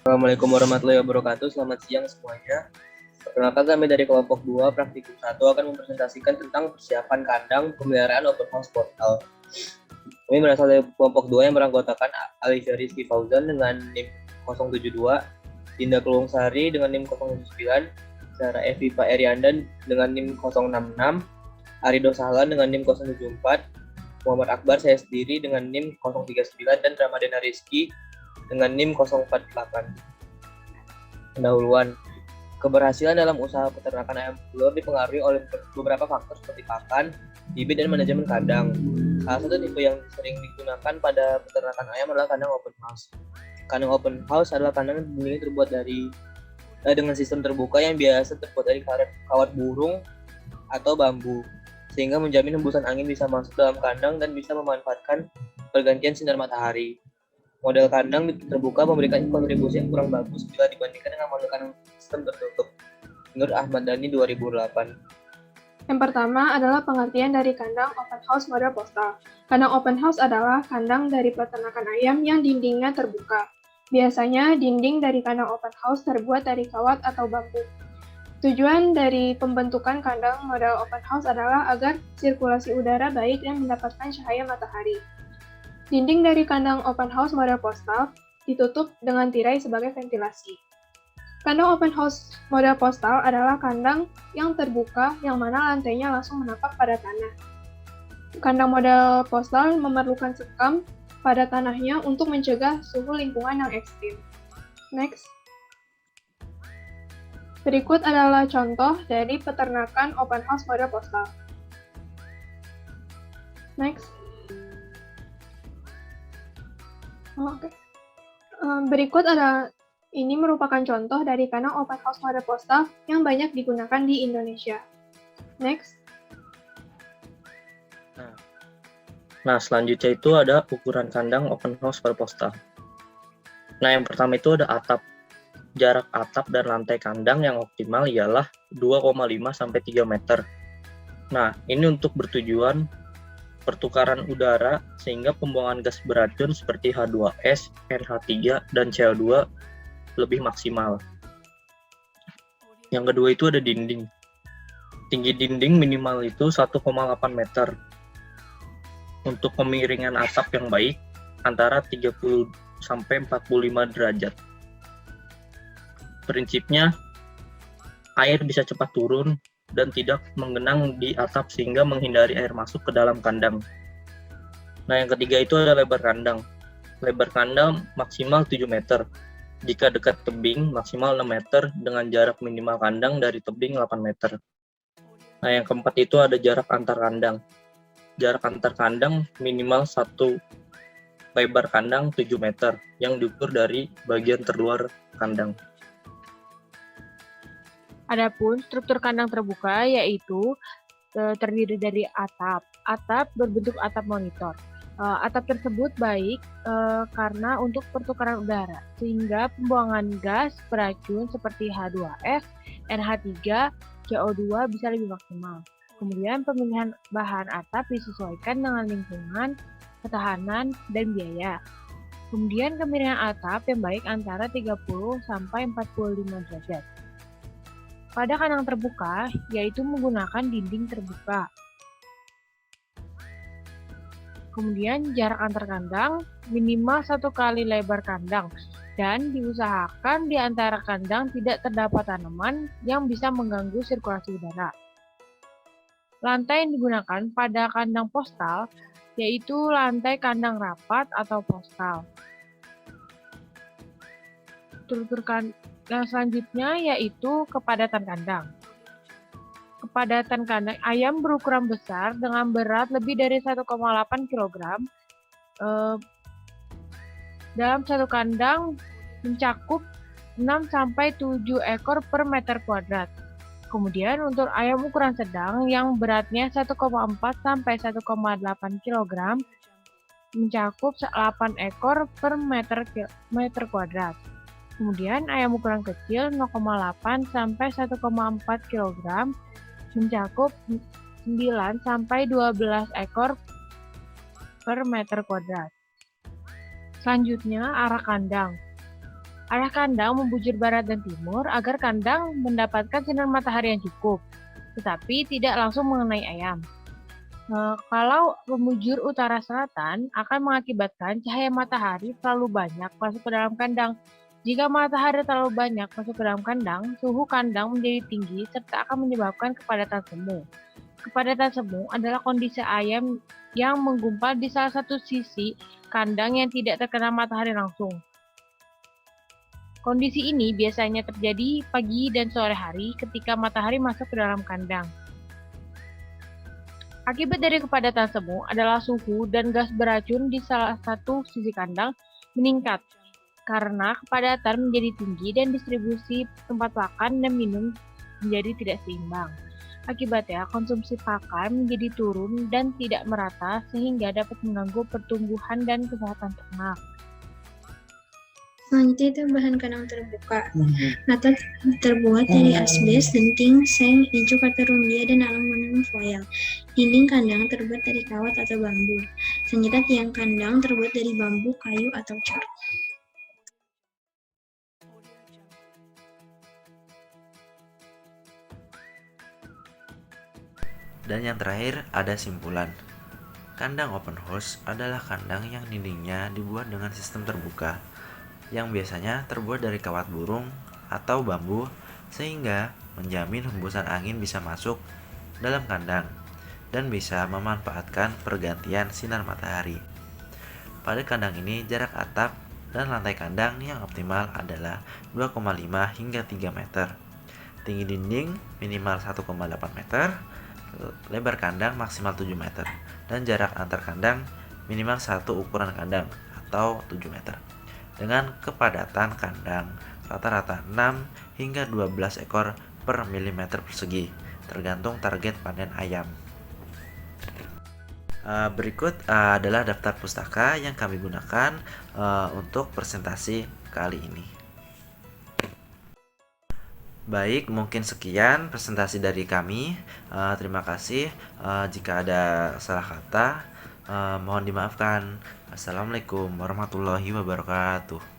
Assalamualaikum warahmatullahi wabarakatuh. Selamat siang semuanya. Perkenalkan, kami dari kelompok 2 praktikum 1 akan mempresentasikan tentang persiapan kandang pemeliharaan open house portal. Kami berasal dari kelompok 2 yang beranggotakan Alisha Rizky Fauzan dengan NIM 072, Dinda Kelungsari dengan NIM 079, Sarah Evipa Eriandan dengan NIM 066, Arido Sahlan dengan NIM 074, Muhammad Akbar saya sendiri dengan NIM 039, dan Ramadana Rizky dengan NIM 048. Pendahuluan. Keberhasilan dalam usaha peternakan ayam telur dipengaruhi oleh beberapa faktor seperti pakan, bibit, dan manajemen kandang. Salah satu tipe yang sering digunakan pada peternakan ayam adalah kandang open house. Kandang open house adalah kandang yang terbuat dengan sistem terbuka yang biasa terbuat dari kawat burung atau bambu, sehingga menjamin hembusan angin bisa masuk dalam kandang dan bisa memanfaatkan pergantian sinar matahari. Model kandang terbuka memberikan kontribusi yang kurang bagus bila dibandingkan dengan model kandang sistem tertutup, menurut Ahmad Dhani 2008. Yang pertama adalah pengertian dari kandang open house model postal. Kandang open house adalah kandang dari peternakan ayam yang dindingnya terbuka. Biasanya dinding dari kandang open house terbuat dari kawat atau bambu. Tujuan dari pembentukan kandang model open house adalah agar sirkulasi udara baik dan mendapatkan cahaya matahari. Dinding dari kandang open house model postal ditutup dengan tirai sebagai ventilasi. Kandang open house model postal adalah kandang yang terbuka yang mana lantainya langsung menapak pada tanah. Kandang model postal memerlukan sekam pada tanahnya untuk mencegah suhu lingkungan yang ekstrim. Next. Berikut adalah contoh dari peternakan open house model postal. Next. Oke. Berikut ini merupakan contoh dari kandang open house model postal yang banyak digunakan di Indonesia. Next. Nah, selanjutnya itu ada ukuran kandang open house per postal. Nah, yang pertama itu ada atap. Jarak atap dan lantai kandang yang optimal ialah 2,5 sampai 3 meter. Nah, ini untuk bertujuan pertukaran udara sehingga pembuangan gas beracun seperti H2S, NH3, dan CO2 lebih maksimal. Yang kedua itu ada dinding. Tinggi dinding minimal itu 1,8 meter. Untuk pemiringan atap yang baik antara 30 sampai 45 derajat. Prinsipnya air bisa cepat turun dan tidak menggenang di atap sehingga menghindari air masuk ke dalam kandang. Nah, yang ketiga itu ada lebar kandang. Lebar kandang maksimal 7 meter. Jika dekat tebing maksimal 6 meter dengan jarak minimal kandang dari tebing 8 meter. Nah, yang keempat itu ada jarak antar kandang. Jarak antar kandang minimal 1 lebar kandang 7 meter yang diukur dari bagian terluar kandang. Adapun struktur kandang terbuka yaitu terdiri dari atap. Atap berbentuk atap monitor. Atap tersebut baik karena untuk pertukaran udara, sehingga pembuangan gas beracun seperti H2S, NH3, CO2 bisa lebih maksimal. Kemudian pemilihan bahan atap disesuaikan dengan lingkungan, ketahanan, dan biaya. Kemudian kemiringan atap yang baik antara 30 sampai 45 derajat. Pada kandang terbuka, yaitu menggunakan dinding terbuka. Kemudian jarak antar kandang minimal 1 kali lebar kandang dan diusahakan di antara kandang tidak terdapat tanaman yang bisa mengganggu sirkulasi udara. Lantai yang digunakan pada kandang postal yaitu lantai kandang rapat atau postal. Struktur yang selanjutnya yaitu kepadatan kandang. Kepadatan kandang ayam berukuran besar dengan berat lebih dari 1,8 kg. Dalam satu kandang mencakup 6-7 ekor per meter kuadrat. Kemudian untuk ayam ukuran sedang yang beratnya 1,4 sampai 1,8 kg mencakup 8 ekor per meter kuadrat. Kemudian ayam ukuran kecil 0,8 sampai 1,4 kg mencakup 9 sampai 12 ekor per meter kuadrat. Selanjutnya arah kandang. Arah kandang membujur barat dan timur agar kandang mendapatkan sinar matahari yang cukup, tetapi tidak langsung mengenai ayam. Kalau membujur utara selatan akan mengakibatkan cahaya matahari terlalu banyak masuk ke dalam kandang. Jika matahari terlalu banyak masuk ke dalam kandang, suhu kandang menjadi tinggi serta akan menyebabkan kepadatan semu. Kepadatan semu adalah kondisi ayam yang menggumpal di salah satu sisi kandang yang tidak terkena matahari langsung. Kondisi ini biasanya terjadi pagi dan sore hari ketika matahari masuk ke dalam kandang. Akibat dari kepadatan semu adalah suhu dan gas beracun di salah satu sisi kandang meningkat karena kepadatan menjadi tinggi dan distribusi tempat pakan dan minum menjadi tidak seimbang. Akibatnya konsumsi pakan menjadi turun dan tidak merata sehingga dapat mengganggu pertumbuhan dan kesehatan ternak. Selanjutnya itu bahan kandang terbuka atau terbuat dari asbes, denting, seng, hijau kata rumbia, dan aluminium foil. Dinding kandang terbuat dari kawat atau bambu. Selanjutnya tiang kandang terbuat dari bambu, kayu, atau cor. Dan yang terakhir ada simpulan. Kandang open house adalah kandang yang dindingnya dibuat dengan sistem terbuka, yang biasanya terbuat dari kawat burung atau bambu sehingga menjamin hembusan angin bisa masuk dalam kandang dan bisa memanfaatkan pergantian sinar matahari. Pada kandang ini jarak atap dan lantai kandang yang optimal adalah 2,5 hingga 3 meter. Tinggi dinding minimal 1,8 meter, lebar kandang maksimal 7 meter, dan jarak antar kandang minimal 1 ukuran kandang atau 7 meter. Dengan kepadatan kandang rata-rata 6 hingga 12 ekor per milimeter persegi, tergantung target panen ayam. Berikut adalah daftar pustaka yang kami gunakan untuk presentasi kali ini. Baik, mungkin sekian presentasi dari kami. Terima kasih. Jika ada salah kata, mohon dimaafkan. Assalamualaikum warahmatullahi wabarakatuh.